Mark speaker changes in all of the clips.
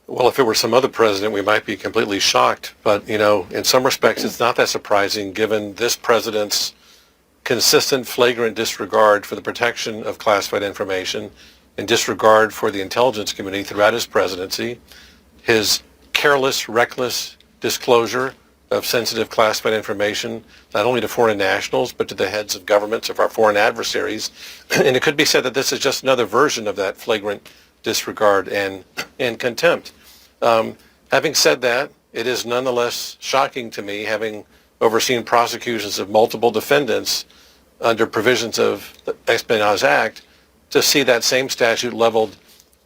Speaker 1: Well, if it were some other president, we might be completely shocked. But, in some respects, it's not that surprising given this president's consistent, flagrant disregard for the protection of classified information and disregard for the intelligence community throughout his presidency, his careless, reckless disclosure of sensitive classified information, not only to foreign nationals, but to the heads of governments of our foreign adversaries. And it could be said that this is just another version of that flagrant disregard and contempt. Having said that, it is nonetheless shocking to me, having overseen prosecutions of multiple defendants under provisions of the Espionage Act, to see that same statute leveled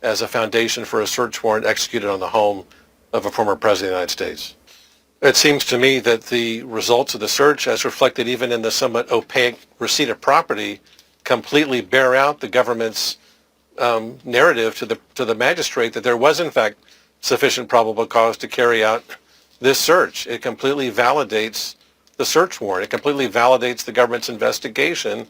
Speaker 1: as a foundation for a search warrant executed on the home of a former president of the United States. It seems to me that the results of the search, as reflected even in the somewhat opaque receipt of property, completely bear out the government's narrative to the magistrate that there was in fact sufficient probable cause to carry out this search. It completely validates the search warrant. It completely validates the government's investigation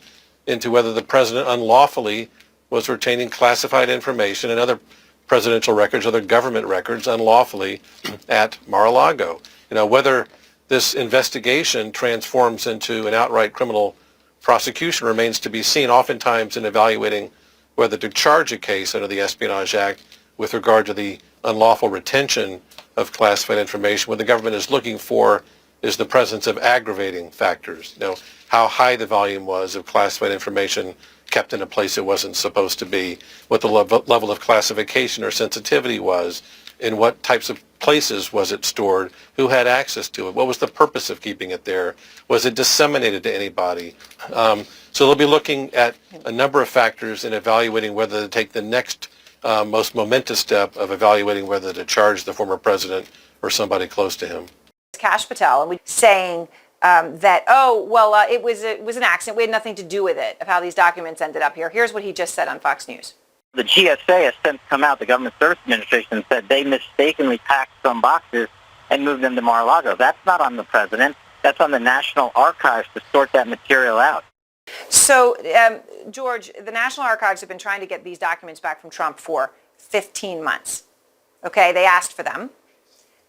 Speaker 1: into whether the president unlawfully was retaining classified information and other presidential records, other government records unlawfully at Mar-a-Lago. Whether this investigation transforms into an outright criminal prosecution remains to be seen, oftentimes in evaluating whether to charge a case under the Espionage Act with regard to the unlawful retention of classified information. What the government is looking for is the presence of aggravating factors. How high the volume was of classified information kept in a place it wasn't supposed to be, what the level of classification or sensitivity was, in what types of places was it stored, who had access to it, what was the purpose of keeping it there, was it disseminated to anybody. So they'll be looking at a number of factors in evaluating whether to take the next most momentous step of evaluating whether to charge the former president or somebody close to him.
Speaker 2: Kash Patel, and we saying that, it was an accident. We had nothing to do with it, of how these documents ended up here. Here's what he just said on Fox News.
Speaker 3: The GSA has since come out, the Government Service Administration said they mistakenly packed some boxes and moved them to Mar-a-Lago. That's not on the president. That's on the National Archives to sort that material out.
Speaker 2: So, George, the National Archives have been trying to get these documents back from Trump for 15 months. Okay, they asked for them.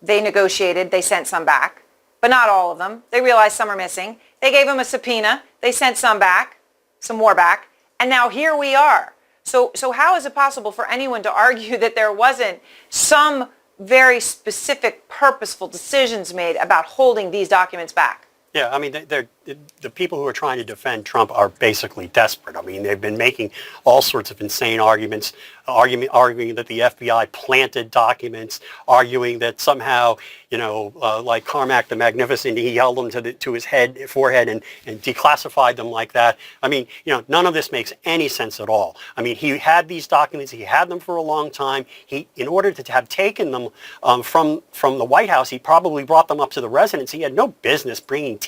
Speaker 2: They negotiated. They sent some back, but not all of them. They realized some are missing. They gave him a subpoena. They sent some back, some more back, and now here we are. So how is it possible for anyone to argue that there wasn't some very specific, purposeful decisions made about holding these documents back?
Speaker 4: Yeah, I mean, the people who are trying to defend Trump are basically desperate. I mean, they've been making all sorts of insane arguments, arguing that the FBI planted documents, arguing that somehow, like Carmack the Magnificent, he held them to his forehead and declassified them like that. I mean, none of this makes any sense at all. I mean, he had these documents. He had them for a long time. In order to have taken them from the White House, he probably brought them up to the residence. He had no business bringing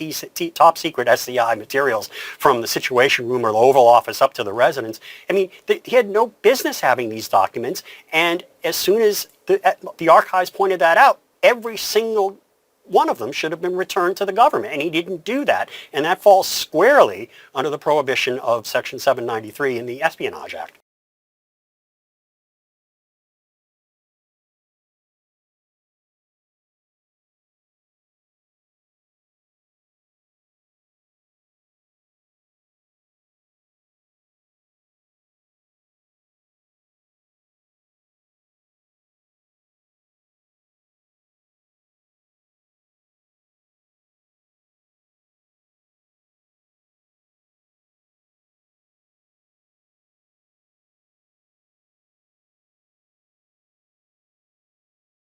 Speaker 4: top secret SCI materials from the Situation Room or the Oval Office up to the residence. I mean, he had no business having these documents, and as soon as the archives pointed that out, every single one of them should have been returned to the government, and he didn't do that, and that falls squarely under the prohibition of Section 793 in the Espionage Act.